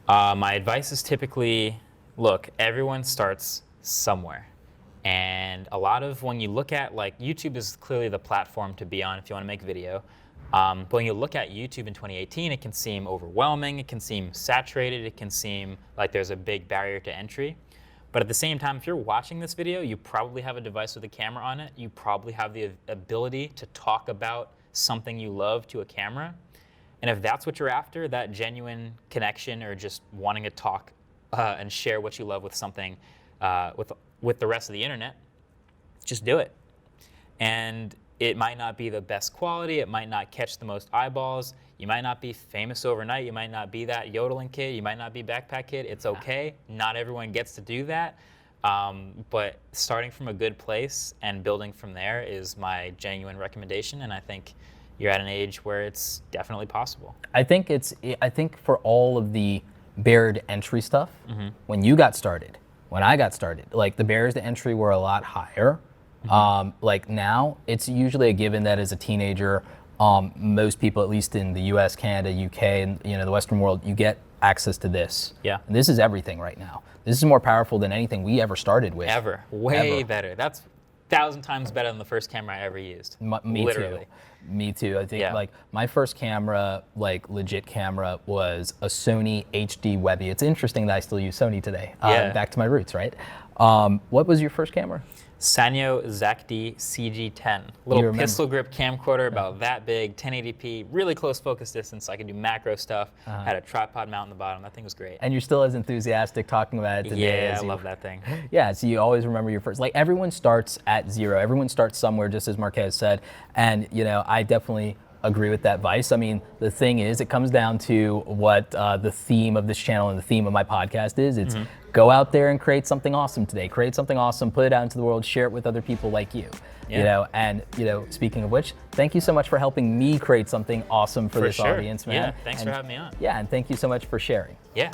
My advice is typically, look, everyone starts somewhere. And a lot of, when you look at, like, YouTube is clearly the platform to be on if you want to make video. But when you look at YouTube in 2018, it can seem overwhelming, it can seem saturated, it can seem like there's a big barrier to entry. But at the same time, if you're watching this video, you probably have a device with a camera on it. You probably have the ability to talk about something you love to a camera. And if that's what you're after, that genuine connection or just wanting to talk and share what you love with something, with the rest of the internet, just do it. And it might not be the best quality, it might not catch the most eyeballs, you might not be famous overnight, you might not be that yodeling kid, you might not be backpack kid, it's okay. Not everyone gets to do that. But starting from a good place and building from there is my genuine recommendation, and I think you're at an age where it's definitely possible. I think for all of the barrier to entry stuff, when you got started, when I got started, like the barriers to entry were a lot higher. Like now, it's usually a given that as a teenager, most people, at least in the US, Canada, UK, and the Western world, you get access to this. Yeah. And this is everything right now. This is more powerful than anything we ever started with. Ever. Way better. That's 1,000 times better than the first camera I ever used. Me Literally. too. Me too. I think like my first camera, like legit camera, was a Sony HD Webby. It's interesting that I still use Sony today. Back to my roots, right? What was your first camera? Sanyo ZAC-D CG10. Little pistol grip camcorder about that big, 1080p, really close focus distance. So I could do macro stuff. Had a tripod mount on the bottom. That thing was great. And you're still as enthusiastic talking about it today. Yeah, I love that thing. Yeah, so you always remember your first. Like everyone starts at zero. Everyone starts somewhere, just as Marquez said. And I definitely agree with that advice. I mean, the thing is, it comes down to what the theme of this channel and the theme of my podcast is. It's go out there and create something awesome today. Create something awesome, put it out into the world, share it with other people like you. And speaking of which, thank you so much for helping me create something awesome for this audience, man. Yeah, thanks for having me on. Yeah, and thank you so much for sharing. Yeah.